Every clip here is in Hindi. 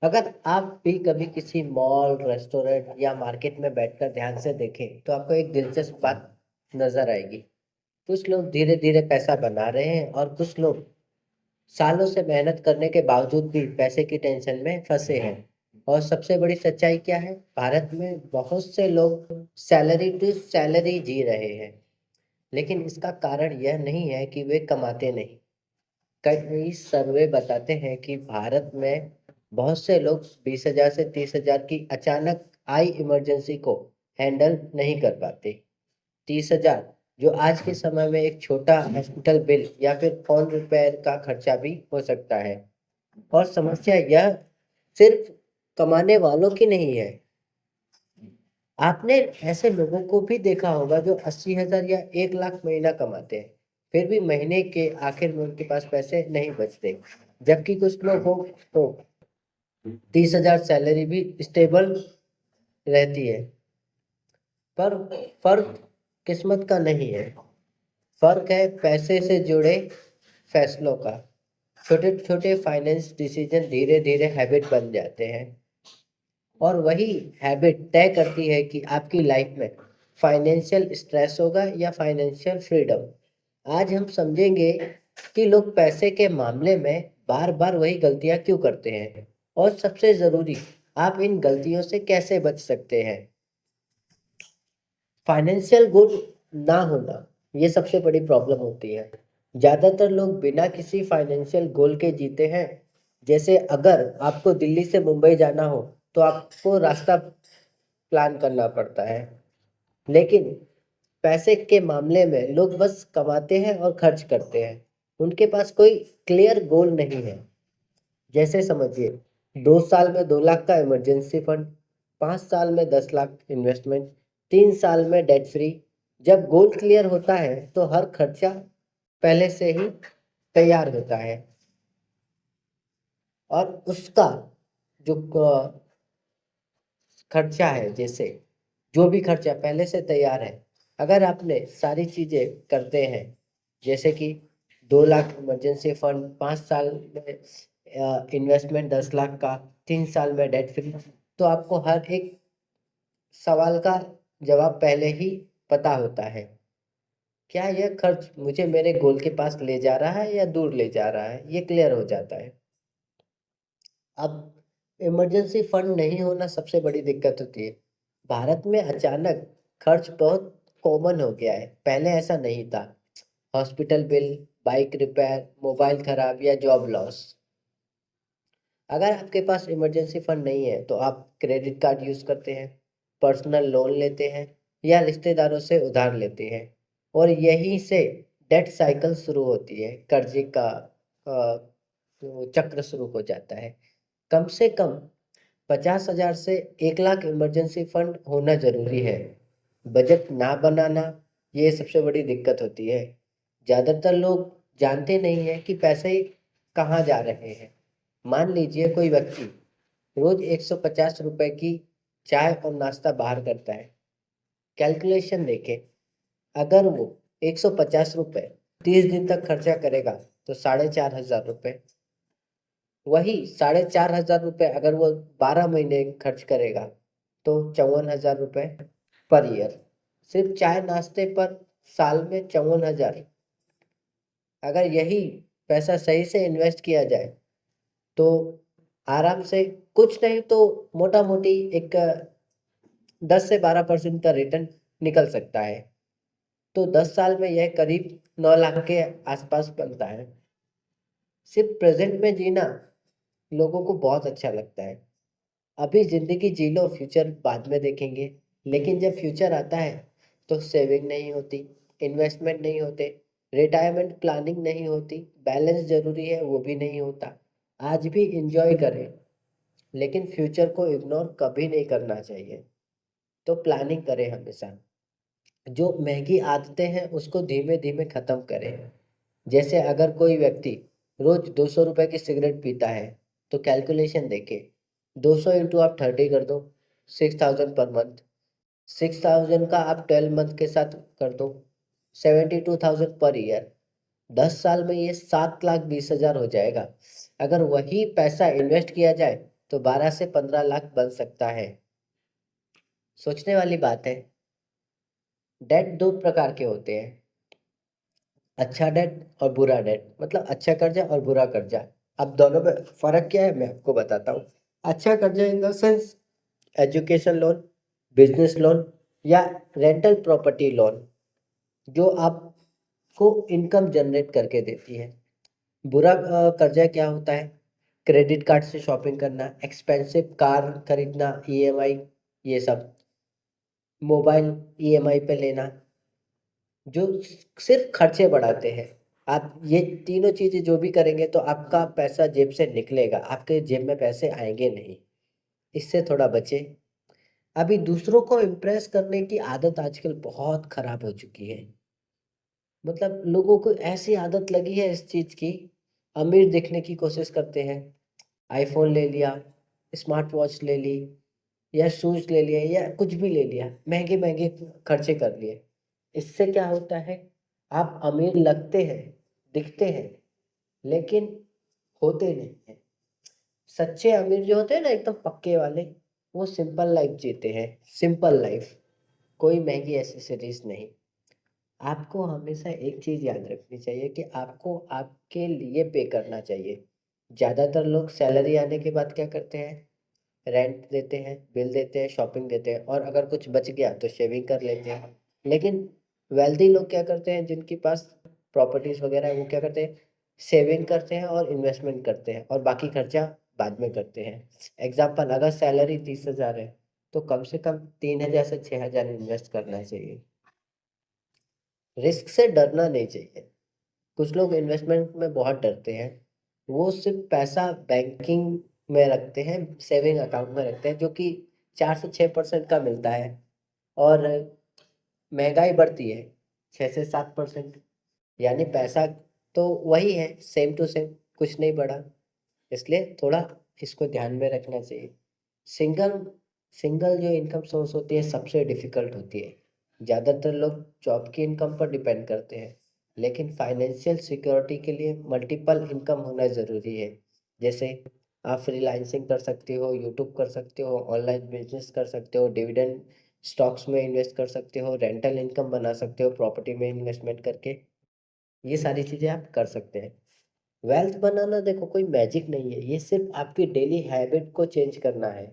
अगर आप भी कभी किसी मॉल, रेस्टोरेंट या मार्केट में बैठकर ध्यान से देखें, तो आपको एक दिलचस्प बात नज़र आएगी। कुछ लोग धीरे-धीरे पैसा बना रहे हैं और कुछ लोग सालों से मेहनत करने के बावजूद भी पैसे की टेंशन में फँसे हैं। और सबसे बड़ी सच्चाई क्या है? भारत में बहुत से लोग सैलरी टू सैलरी जी रहे हैं, लेकिन इसका कारण यह नहीं है कि वे कमाते नहीं। कई सर्वे बताते हैं कि भारत में बहुत से लोग 20,000 से 30,000 की अचानक आई इमरजेंसी को हैंडल नहीं कर पाते। 30,000 जो आज के समय में एक छोटा हॉस्पिटल बिल या फिर फ़ोन रिपेयर का खर्चा भी हो सकता है। और समस्या यह सिर्फ कमाने वालों की नहीं है। आपने ऐसे लोगों को भी देखा होगा जो 80,000 या 1 लाख महीना कमाते हैं, फिर भी महीने के आखिर में उनके पास पैसे नहीं बचते। जबकि कुछ लोग हो तो 30,000 सैलरी भी स्टेबल रहती है। पर फर्क किस्मत का नहीं है, फर्क है पैसे से जुड़े फैसलों का। छोटे छोटे फाइनेंस डिसीजन धीरे धीरे हैबिट बन जाते हैं और वही हैबिट तय करती है कि आपकी लाइफ में फाइनेंशियल स्ट्रेस होगा या फाइनेंशियल फ्रीडम। आज हम समझेंगे कि लोग पैसे के मामले में बार बार वही गलतियां क्यों करते हैं और सबसे ज़रूरी, आप इन गलतियों से कैसे बच सकते हैं। फाइनेंशियल गोल ना होना, ये सबसे बड़ी प्रॉब्लम होती है। ज़्यादातर लोग बिना किसी फाइनेंशियल गोल के जीते हैं। जैसे अगर आपको दिल्ली से मुंबई जाना हो, तो आपको रास्ता प्लान करना पड़ता है। लेकिन पैसे के मामले में लोग बस कमाते हैं और खर्च करते हैं। उनके पास कोई क्लियर गोल नहीं है। जैसे समझिए, 2 साल में 2 लाख का इमरजेंसी फंड, 5 साल में 10 लाख इन्वेस्टमेंट, 3 साल में डेट फ्री। जब गोल क्लियर होता है तो हर खर्चा पहले से ही तैयार होता है और उसका जो खर्चा है, जैसे जो भी खर्चा पहले से तैयार है, अगर आपने सारी चीज़ें करते हैं, जैसे कि 2 लाख इमरजेंसी फंड, 5 साल में इन्वेस्टमेंट 10 लाख का, 3 साल में डेट फ्री, तो आपको हर एक सवाल का जवाब पहले ही पता होता है। क्या यह खर्च मुझे मेरे गोल के पास ले जा रहा है या दूर ले जा रहा है, ये क्लियर हो जाता है। अब इमरजेंसी फंड नहीं होना सबसे बड़ी दिक्कत होती है। भारत में अचानक खर्च बहुत कॉमन हो गया है, पहले ऐसा नहीं था। Hospital bill, bike repair, mobile खराब या जॉब लॉस। अगर आपके पास इमरजेंसी फंड नहीं है तो आप क्रेडिट कार्ड यूज़ करते हैं, पर्सनल लोन लेते हैं या रिश्तेदारों से उधार लेते हैं। और यहीं से डेट साइकिल शुरू होती है, कर्जे का चक्र शुरू हो जाता है। कम से कम 50,000 से 1 लाख इमरजेंसी फंड होना ज़रूरी है। बजट ना बनाना, ये सबसे बड़ी दिक्कत होती है। ज़्यादातर लोग जानते नहीं हैं कि पैसे कहाँ जा रहे हैं। मान लीजिए कोई व्यक्ति रोज 150 रुपए की चाय और नाश्ता बाहर करता है। कैलकुलेशन देखें, अगर वो 150 रुपए 30 दिन तक खर्चा करेगा तो 4,500 रुपए। वही 4,500 रुपए अगर वो 12 महीने खर्च करेगा तो 54,000 रुपए पर ईयर। सिर्फ चाय नाश्ते पर साल में 54,000। अगर यही पैसा सही से इन्वेस्ट किया जाए तो आराम से, कुछ नहीं तो मोटा मोटी एक 10 से 12% का रिटर्न निकल सकता है। तो 10 साल में यह करीब 9 लाख के आसपास बनता है। सिर्फ प्रेजेंट में जीना लोगों को बहुत अच्छा लगता है। अभी जिंदगी जी लो, फ्यूचर बाद में देखेंगे। लेकिन जब फ्यूचर आता है तो सेविंग नहीं होती, इन्वेस्टमेंट नहीं होते, रिटायरमेंट प्लानिंग नहीं होती, बैलेंस जरूरी है वो भी नहीं होता। आज भी इंजॉय करें, लेकिन फ्यूचर को इग्नोर कभी नहीं करना चाहिए। तो प्लानिंग करें हमेशा। जो महंगी आदतें हैं उसको धीमे धीमे खत्म करें। जैसे अगर कोई व्यक्ति रोज 200 रुपए की सिगरेट पीता है, तो कैलकुलेशन देखे, 200 इंटू आप 30 कर दो, 6,000 पर मंथ। 6,000 का आप 12 मंथ के साथ कर दो, 72,000 पर ईयर। 10 साल में ये 7,20,000 हो जाएगा। अगर वही पैसा इन्वेस्ट किया जाए तो 12 से 15 लाख बन सकता है। सोचने वाली बात है। डेट दो प्रकार के होते हैं, अच्छा डेट और बुरा डेट, मतलब अच्छा कर्जा और बुरा कर्जा। अब दोनों में फर्क क्या है मैं आपको बताता हूँ। अच्छा कर्जा in the sense education loan, business loan या रेंटल प्रॉपर्टी लोन, जो आपको इनकम जनरेट करके देती है। बुरा कर्जा क्या होता है? क्रेडिट कार्ड से शॉपिंग करना, एक्सपेंसिव कार खरीदना, ईएमआई, ये सब, मोबाइल ईएमआई पे लेना, जो सिर्फ खर्चे बढ़ाते हैं। आप ये तीनों चीजें जो भी करेंगे तो आपका पैसा जेब से निकलेगा, आपके जेब में पैसे आएंगे नहीं। इससे थोड़ा बचे। अभी दूसरों को इम्प्रेस करने की आदत आजकल बहुत खराब हो चुकी है। मतलब लोगों को ऐसी आदत लगी है इस चीज की, अमीर दिखने की कोशिश करते हैं। आईफोन ले लिया, स्मार्ट वॉच ले ली, या शूज ले लिया, या कुछ भी ले लिया, महंगे महंगे खर्चे कर लिए। इससे क्या होता है? आप अमीर लगते हैं, दिखते हैं, लेकिन होते नहीं हैं। सच्चे अमीर जो होते हैं ना, एकदम पक्के वाले, वो सिंपल लाइफ जीते हैं। सिंपल लाइफ, कोई महंगी एसेसरीज नहीं। आपको हमेशा एक चीज याद रखनी चाहिए कि आपको आपके लिए पे करना चाहिए। ज्यादातर लोग सैलरी आने के बाद क्या करते हैं? रेंट देते हैं, बिल देते हैं, शॉपिंग देते हैं, और अगर कुछ बच गया तो शेविंग कर लेते हैं। लेकिन वेल्दी लोग क्या करते हैं, जिनके पास प्रॉपर्टीज वगैरह है, वो क्या करते हैं? सेविंग करते हैं और इन्वेस्टमेंट करते हैं, और बाकी खर्चा बाद में करते हैं। एग्जाम्पल, अगर सैलरी 30,000 है तो कम से कम 3,000 से 6,000 इन्वेस्ट करना चाहिए। रिस्क से डरना नहीं चाहिए। कुछ लोग इन्वेस्टमेंट में बहुत डरते हैं। वो सिर्फ पैसा बैंकिंग में रखते हैं, सेविंग अकाउंट में रखते हैं, जो कि 4 से 6% का मिलता है, और महंगाई बढ़ती है 6 से 7%। यानी पैसा तो वही है, सेम टू सेम, कुछ नहीं बढ़ा। इसलिए थोड़ा इसको ध्यान में रखना चाहिए। सिंगल सिंगल जो इनकम सोर्स होती है सबसे डिफिकल्ट होती है। ज़्यादातर लोग जॉब की इनकम पर डिपेंड करते हैं, लेकिन फाइनेंशियल सिक्योरिटी के लिए मल्टीपल इनकम होना ज़रूरी है। जैसे आप फ्रीलांसिंग कर सकते हो, यूट्यूब कर सकते हो, ऑनलाइन बिजनेस कर सकते हो, डिविडेंड स्टॉक्स में इन्वेस्ट कर सकते हो, रेंटल इनकम बना सकते हो प्रॉपर्टी में इन्वेस्टमेंट करके। ये सारी चीज़ें आप कर सकते हैं। वेल्थ बनाना देखो कोई मैजिक नहीं है, ये सिर्फ आपकी डेली हैबिट को चेंज करना है।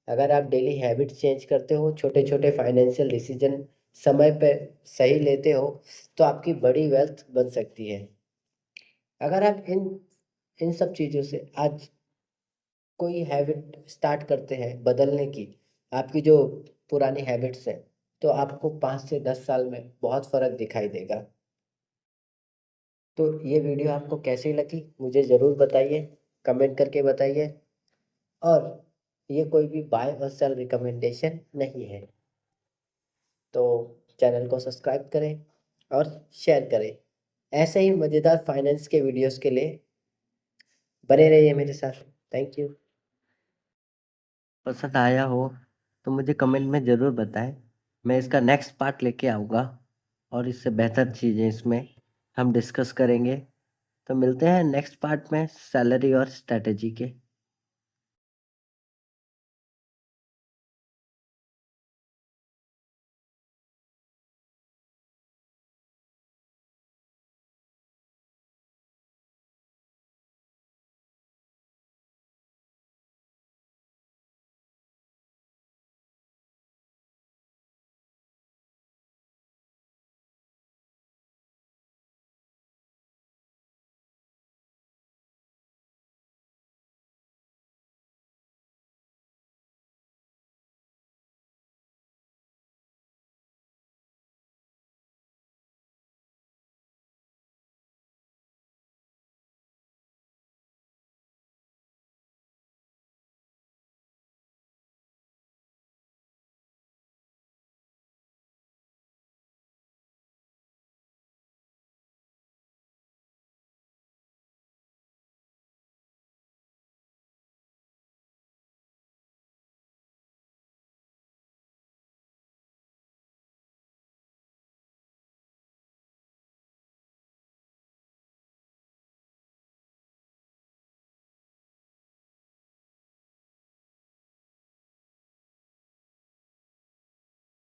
अगर आप डेली हैबिट चेंज करते हो, छोटे छोटे फाइनेंशियल डिसीजन समय पे सही लेते हो, तो आपकी बड़ी वेल्थ बन सकती है। अगर आप इन इन सब चीज़ों से आज कोई हैबिट स्टार्ट करते हैं बदलने की, आपकी जो पुरानी हैबिट्स हैं, तो आपको 5 से 10 साल में बहुत फर्क दिखाई देगा। तो ये वीडियो आपको कैसी लगी मुझे ज़रूर बताइए, कमेंट करके बताइए। और ये कोई भी बाय और सेल रिकमेंडेशन नहीं है। तो चैनल को सब्सक्राइब करें और शेयर करें। ऐसे ही मज़ेदार फाइनेंस के वीडियोस के लिए बने रहिए मेरे साथ। Thank you. पसंद आया हो तो मुझे कमेंट में ज़रूर बताएं। मैं इसका नेक्स्ट पार्ट लेके आऊँगा, और इससे बेहतर चीज़ें इसमें हम डिस्कस करेंगे। तो मिलते हैं नेक्स्ट पार्ट में सैलरी और स्ट्रैटेजी के।